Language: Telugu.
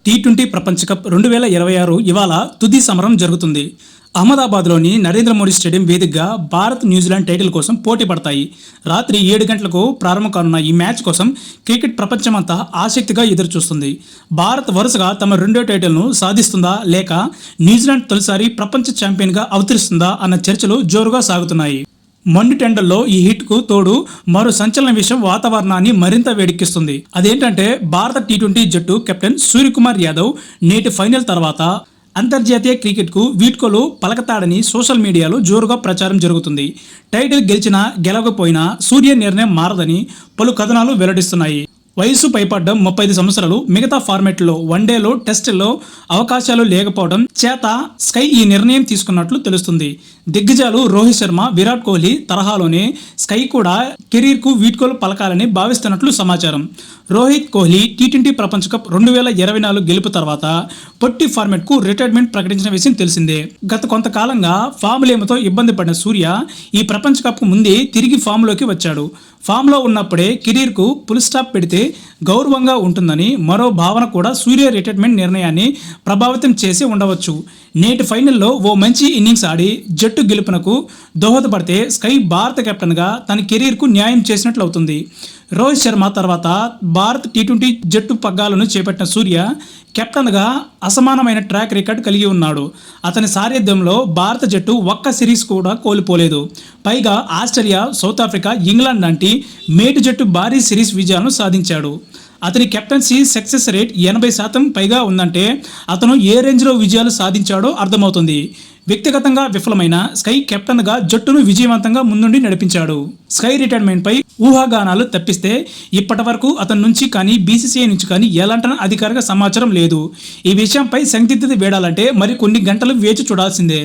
టీ20 ప్రపంచ కప్ 2026 ఇవాళ తుది సమరం జరుగుతుంది. అహ్మదాబాద్లోని నరేంద్ర మోడీ స్టేడియం వేదికగా భారత్, న్యూజిలాండ్ టైటిల్ కోసం పోటీ పడతాయి. రాత్రి 7 గంటలకు ప్రారంభం కానున్న ఈ మ్యాచ్ కోసం క్రికెట్ ప్రపంచమంతా ఆసక్తిగా ఎదురుచూస్తుంది. భారత్ వరుసగా తమ రెండో టైటిల్ను సాధిస్తుందా లేక న్యూజిలాండ్ తొలిసారి ప్రపంచ ఛాంపియన్గా అవతరిస్తుందా అన్న చర్చలు జోరుగా సాగుతున్నాయి. మండు టెండల్లో ఈ హిట్కు తోడు మరో సంచలన విషయం వాతావరణాన్ని మరింత వేడెక్కిస్తుంది. అదేంటంటే భారత టీ20 జట్టు కెప్టెన్ సూర్యకుమార్ యాదవ్ నేటి ఫైనల్ తర్వాత అంతర్జాతీయ క్రికెట్కు వీడ్కోలు పలకతాడని సోషల్ మీడియాలో జోరుగా ప్రచారం జరుగుతుంది. టైటిల్ గెలిచినా గెలవకపోయినా సూర్య నిర్ణయం మారదని పలు కథనాలు వెల్లడిస్తున్నాయి. వయసు పైపడ్డం 35 సంవత్సరాలు, మిగతా ఫార్మాట్లో వన్డేలో, టెస్టుల్లో అవకాశాలు లేకపోవడం చేత స్కై ఈ నిర్ణయం తీసుకున్నట్లు తెలుస్తుంది. దిగ్గజాలు రోహిత్ శర్మ, విరాట్ కోహ్లీ తరహాలోనే స్కై కూడా కెరీర్కు వీడ్కోలు పలకాలని భావిస్తున్నట్లు సమాచారం. రోహిత్ కోహ్లీ టీ20 ప్రపంచ కప్ 2024 గెలుపు తర్వాత పొట్టి ఫార్మాట్కు రిటైర్మెంట్ ప్రకటించిన విషయం తెలిసిందే. గత కొంతకాలంగా ఫామ్లేమతో ఇబ్బంది పడిన సూర్య ఈ ప్రపంచ కప్కు ముందే తిరిగి ఫామ్లోకి వచ్చాడు. ఫామ్లో ఉన్నప్పుడే కెరీర్కు ఫుల్ స్టాప్ పెడితే గౌరవంగా ఉంటుందని మరో భావన కూడా సూర్య రిటైర్మెంట్ నిర్ణయాన్ని ప్రభావితం చేసి ఉండవచ్చు. నేటి ఫైనల్లో ఓ మంచి ఇన్నింగ్స్ ఆడి జట్టు గెలుపునకు దోహదపడితే స్కై భారత కెప్టెన్గా తన కెరీర్కు న్యాయం చేసినట్లు అవుతుంది. రోహిత్ శర్మ తర్వాత భారత్ టీ20 జట్టు పగ్గాలను చేపట్టిన సూర్య కెప్టెన్గా అసమానమైన ట్రాక్ రికార్డ్ కలిగి ఉన్నాడు. అతని సారథ్యంలో భారత జట్టు ఒక్క సిరీస్ కూడా కోల్పోలేదు. పైగా ఆస్ట్రేలియా, సౌత్ ఆఫ్రికా, ఇంగ్లాండ్ లాంటి మేటి జట్టు భారీ సిరీస్ విజయాలను సాధించాడు. అతని కెప్టెన్సీ సక్సెస్ రేట్ 80% పైగా ఉందంటే అతను ఏ రేంజ్లో విజయాలు సాధించాడో అర్థమవుతుంది. వ్యక్తిగతంగా విఫలమైన స్కై కెప్టెన్గా జట్టును విజయవంతంగా ముందుండి నడిపించాడు. స్కై రిటైర్మెంట్పై ఊహాగానాలు తప్పిస్తే ఇప్పటి వరకు అతని నుంచి కానీ బీసీసీఐ నుంచి కానీ ఎలాంటి అధికారిక సమాచారం లేదు. ఈ విషయంపై సందిగ్ధత వేడాలంటే మరి కొన్ని గంటలు వేచి చూడాల్సిందే.